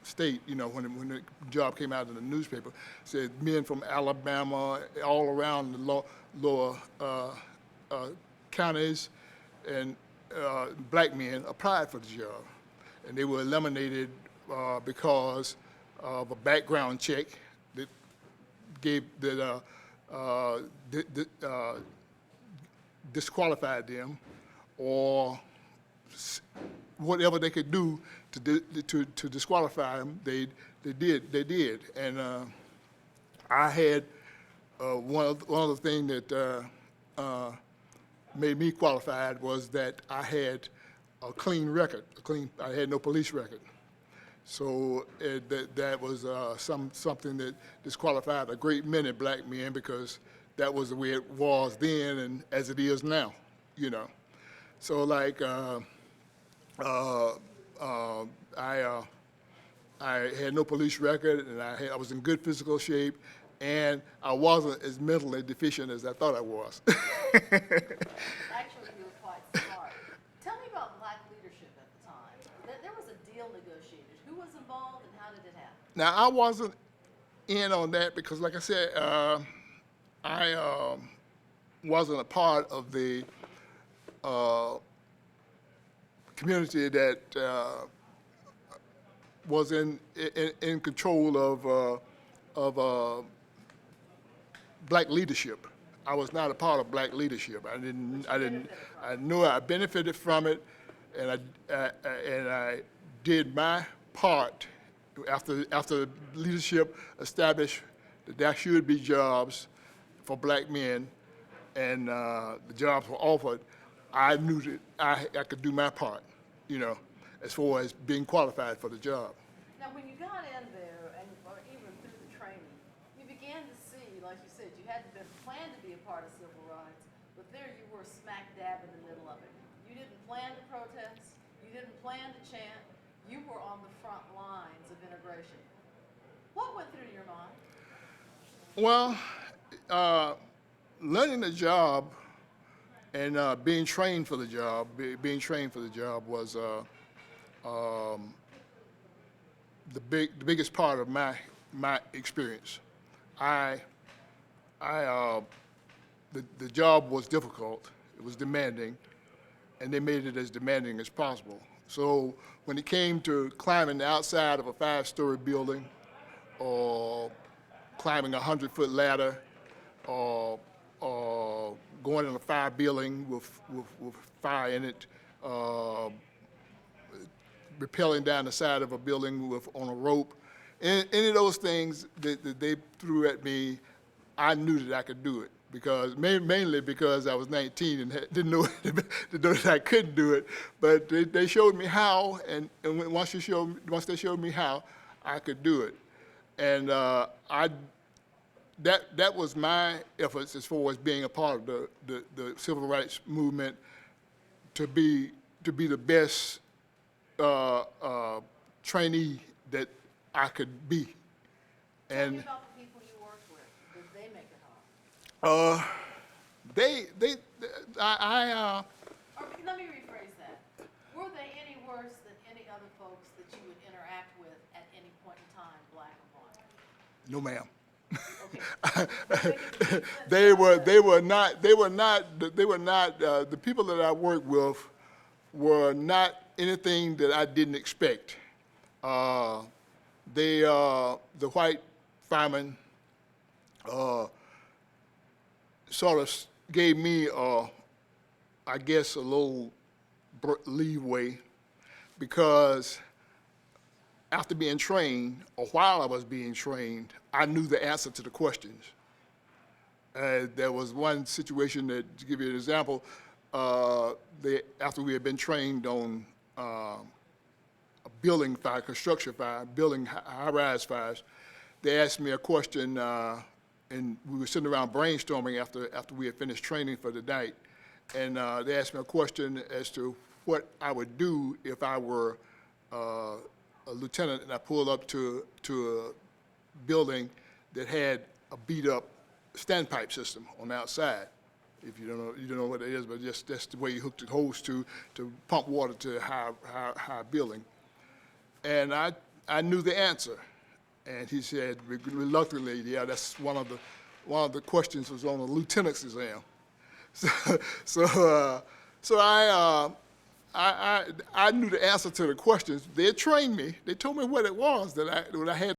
state, you know, when the job came out in the newspaper, said men from Alabama, all around the lower counties, and black men applied for the job, and they were eliminated because of a background check that gave that disqualified them, or whatever they could do to disqualify them, they did. And I had one of the things that made me qualified was that I had a clean record. I had no police record. So that was something that disqualified a great many black men, because that was the way it was then and as it is now, you know. So like I had no police record, and I was in good physical shape, and I wasn't as mentally deficient as I thought I was. Actually, you were quite smart. Tell me about black leadership at the time. There was a deal negotiated. Who was involved and how did it happen? Now, I wasn't in on that because, like I said, I wasn't a part of the community that was in control of black leadership. I was not a part of black leadership. I knew I benefited from it, and I did my part after leadership established that there should be jobs for black men, and the jobs were offered. I knew that I could do my part, you know, as far as being qualified for the job. Now, when you got in there, or even through the training, you began to see, like you said, you hadn't been planned to be a part of civil rights, but there you were smack dab in the middle of it. You didn't plan to protest, you didn't plan to chant, you were on the front lines of integration. What went through your mind? Well, learning the job and being trained for the job, was the biggest part of my experience. The job was difficult. It was demanding, and they made it as demanding as possible. So when it came to climbing the outside of a 5-story building, or climbing a 100-foot ladder, or going in a fire building with fire in it, rappelling down the side of a building on a rope. Any of those things that they threw at me, I knew that I could do it, because mainly because I was 19 and didn't know that I couldn't do it. But they showed me how, and once they showed me how, I could do it. And that was my efforts as far as being a part of the civil rights movement, to be the best trainee that I could be. Tell me about the people you worked with. Did they make it hard? Or let me rephrase that. Were they any worse than any other folks that you would interact with at any point in time, black or white? No, ma'am. Okay. They were not the people that I worked with were not anything that I didn't expect. The white firemen sort of gave me, I guess, a little leeway, because after being trained, or while I was being trained, I knew the answer to the questions. There was one situation that, to give you an example, after we had been trained on a building fire, construction fire, building high-rise fires, they asked me a question, and we were sitting around brainstorming after we had finished training for the night, and they asked me a question as to what I would do if I were a lieutenant and I pulled up to a building that had a beat-up standpipe system on the outside. If you don't know what it is, but just that's the way you hook the hose to pump water to a high building. And I I knew the answer. And he said, reluctantly, yeah, that's one of the questions was on the lieutenant's exam. So I knew the answer to the questions. They had trained me. They told me what it was that I had